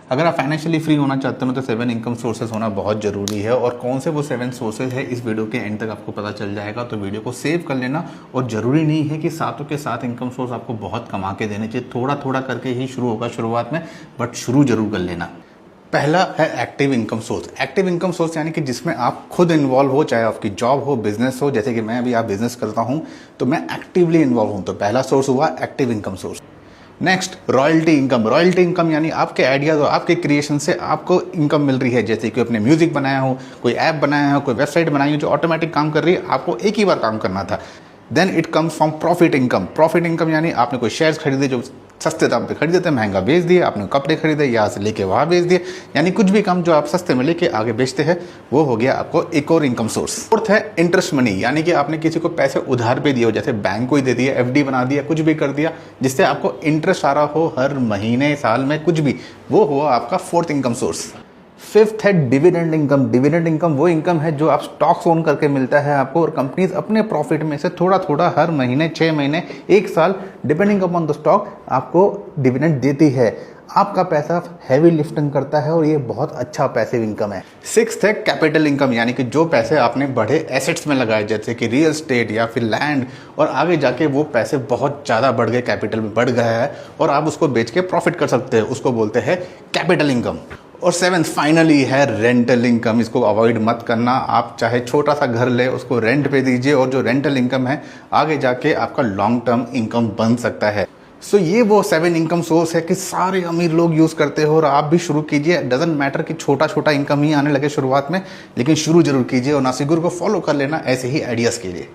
अगर आप financially free होना चाहते हो तो 7 इनकम सोर्सेज होना बहुत ज़रूरी है। और कौन से वो 7 सोर्सेज है इस वीडियो के एंड तक आपको पता चल जाएगा, तो वीडियो को सेव कर लेना। और ज़रूरी नहीं है कि सातों के साथ इनकम सोर्स आपको बहुत कमा के देने चाहिए, थोड़ा थोड़ा करके ही शुरू होगा शुरुआत में, बट शुरू जरूर कर लेना। पहला है active income source. Active income source यानी कि जिसमें आप खुद इन्वॉल्व हो, चाहे आपकी जॉब हो, बिजनेस हो। जैसे कि मैं अभी आप बिजनेस करता हूं तो मैं एक्टिवली इन्वॉल्व हूं, तो पहला सोर्स हुआ active income source. Next royalty income. Royalty income यानी आपके आइडियाज और आपके क्रिएशन से आपको इनकम मिल रही है। जैसे कि आपने म्यूजिक बनाया हो, कोई ऐप बनाया हो, कोई वेबसाइट बनाई हो जो ऑटोमेटिक काम कर रही है, आपको एक ही बार काम करना था। Then it comes from profit income. Profit income यानी आपने कोई शेयर्स खरीदे जो सस्ते दाम पे खरीदे थे, महंगा बेच दिए, आपने कपड़े खरीदे यहाँ से लेके वहाँ बेच दिए, यानी कुछ भी काम जो आप सस्ते में लेके आगे बेचते हैं वो हो गया आपको एक और इनकम सोर्स। फोर्थ है इंटरेस्ट मनी, यानी कि आपने किसी को पैसे उधार पे दिए हो, जैसे बैंक को ही दे दिया, एफडी बना दिया, कुछ भी कर दिया जिससे आपको इंटरेस्ट आ रहा हो हर महीने, साल में, कुछ भी, वो हुआ आपका फोर्थ इनकम सोर्स। फिफ्थ है डिविडेंड इनकम। डिविडेंड इनकम वो इनकम है जो आप स्टॉक्स ओन करके मिलता है आपको, और कंपनीज अपने प्रॉफिट में से थोड़ा थोड़ा हर महीने, 6 महीने, 1 साल डिपेंडिंग अपॉन द स्टॉक आपको डिविडेंड देती है। आपका पैसा हैवी लिफ्टिंग करता है और ये बहुत अच्छा पैसिव इनकम है। सिक्स्थ है कैपिटल इनकम, यानी कि जो पैसे आपने बड़े एसेट्स में लगाए जैसे कि रियल एस्टेट या फिर लैंड, और आगे जाके वो पैसे बहुत ज़्यादा बढ़ गए, कैपिटल में बढ़ गया है और आप उसको बेच के प्रॉफिट कर सकते हैं, उसको बोलते हैं कैपिटल इनकम। और सेवेंथ फाइनली है रेंटल इनकम। इसको अवॉइड मत करना। आप चाहे छोटा सा घर ले, उसको रेंट पे दीजिए, और जो रेंटल इनकम है आगे जाके आपका लॉन्ग टर्म इनकम बन सकता है। सो ये वो 7 इनकम सोर्स है कि सारे अमीर लोग यूज करते हो, और आप भी शुरू कीजिए। डजंट मैटर कि छोटा छोटा इनकम ही आने लगे शुरुआत में, लेकिन शुरू जरूर कीजिए और नासिगुर को फॉलो कर लेना ऐसे ही आइडियाज के लिए।